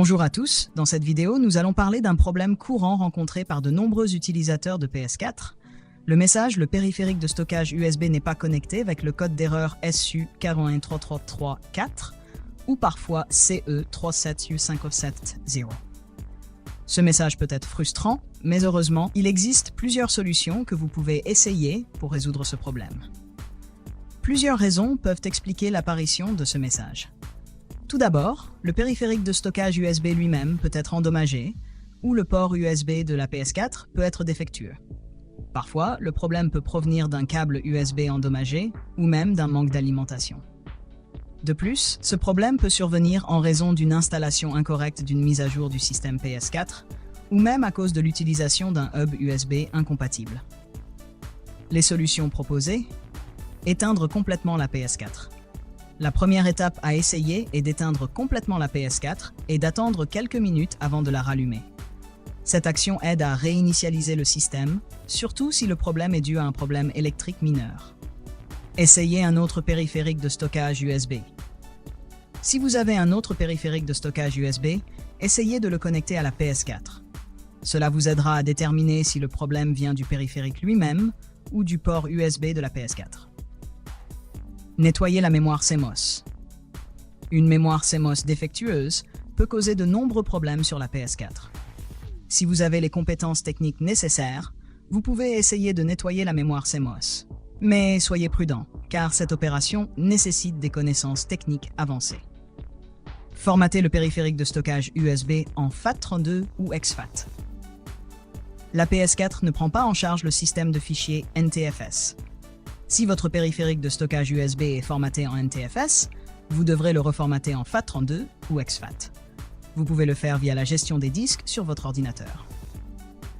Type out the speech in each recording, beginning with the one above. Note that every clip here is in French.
Bonjour à tous, dans cette vidéo, nous allons parler d'un problème courant rencontré par de nombreux utilisateurs de PS4. Le message « Le périphérique de stockage USB n'est pas connecté » avec le code d'erreur SU 4133334 ou parfois CE37U570. Ce message peut être frustrant, mais heureusement, il existe plusieurs solutions que vous pouvez essayer pour résoudre ce problème. Plusieurs raisons peuvent expliquer l'apparition de ce message. Tout d'abord, le périphérique de stockage USB lui-même peut être endommagé, ou le port USB de la PS4 peut être défectueux. Parfois, le problème peut provenir d'un câble USB endommagé, ou même d'un manque d'alimentation. De plus, ce problème peut survenir en raison d'une installation incorrecte d'une mise à jour du système PS4, ou même à cause de l'utilisation d'un hub USB incompatible. Les solutions proposées: éteindre complètement la PS4. La première étape à essayer est d'éteindre complètement la PS4 et d'attendre quelques minutes avant de la rallumer. Cette action aide à réinitialiser le système, surtout si le problème est dû à un problème électrique mineur. Essayez un autre périphérique de stockage USB. Si vous avez un autre périphérique de stockage USB, essayez de le connecter à la PS4. Cela vous aidera à déterminer si le problème vient du périphérique lui-même ou du port USB de la PS4. Nettoyer la mémoire CMOS. Une mémoire CMOS défectueuse peut causer de nombreux problèmes sur la PS4. Si vous avez les compétences techniques nécessaires, vous pouvez essayer de nettoyer la mémoire CMOS. Mais soyez prudent, car cette opération nécessite des connaissances techniques avancées. Formatez le périphérique de stockage USB en FAT32 ou exFAT. La PS4 ne prend pas en charge le système de fichiers NTFS. Si votre périphérique de stockage USB est formaté en NTFS, vous devrez le reformater en FAT32 ou exFAT. Vous pouvez le faire via la gestion des disques sur votre ordinateur.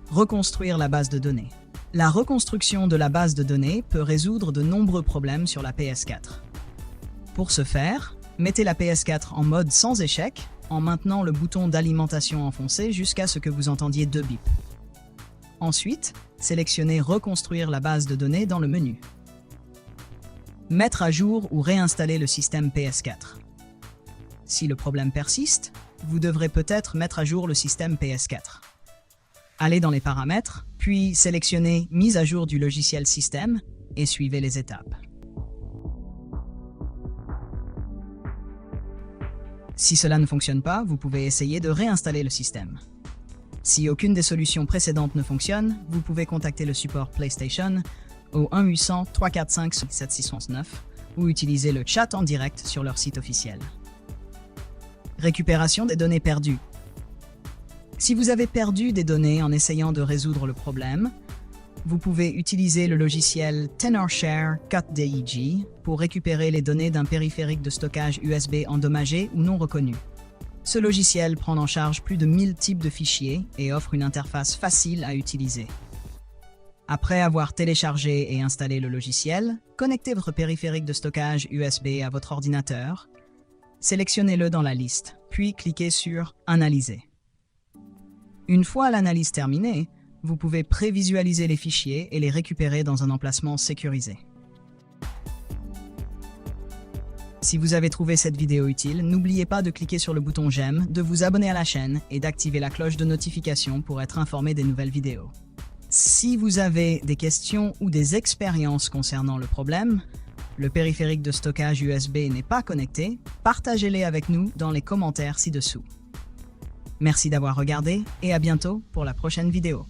Reconstruire la base de données. La reconstruction de la base de données peut résoudre de nombreux problèmes sur la PS4. Pour ce faire, mettez la PS4 en mode sans échec en maintenant le bouton d'alimentation enfoncé jusqu'à ce que vous entendiez 2 bips. Ensuite, sélectionnez « Reconstruire la base de données » dans le menu. Mettre à jour ou réinstaller le système PS4. Si le problème persiste, vous devrez peut-être mettre à jour le système PS4. Allez dans les paramètres, puis sélectionnez « Mise à jour du logiciel système » et suivez les étapes. Si cela ne fonctionne pas, vous pouvez essayer de réinstaller le système. Si aucune des solutions précédentes ne fonctionne, vous pouvez contacter le support PlayStation au 1-800-345-7669 ou utiliser le chat en direct sur leur site officiel. Récupération des données perdues. Si vous avez perdu des données en essayant de résoudre le problème, vous pouvez utiliser le logiciel TenorShare CutDig pour récupérer les données d'un périphérique de stockage USB endommagé ou non reconnu. Ce logiciel prend en charge plus de 1000 types de fichiers et offre une interface facile à utiliser. Après avoir téléchargé et installé le logiciel, connectez votre périphérique de stockage USB à votre ordinateur, sélectionnez-le dans la liste, puis cliquez sur « Analyser ». Une fois l'analyse terminée, vous pouvez prévisualiser les fichiers et les récupérer dans un emplacement sécurisé. Si vous avez trouvé cette vidéo utile, n'oubliez pas de cliquer sur le bouton « J'aime », de vous abonner à la chaîne et d'activer la cloche de notification pour être informé des nouvelles vidéos. Si vous avez des questions ou des expériences concernant le problème, le périphérique de stockage USB n'est pas connecté, partagez-les avec nous dans les commentaires ci-dessous. Merci d'avoir regardé et à bientôt pour la prochaine vidéo.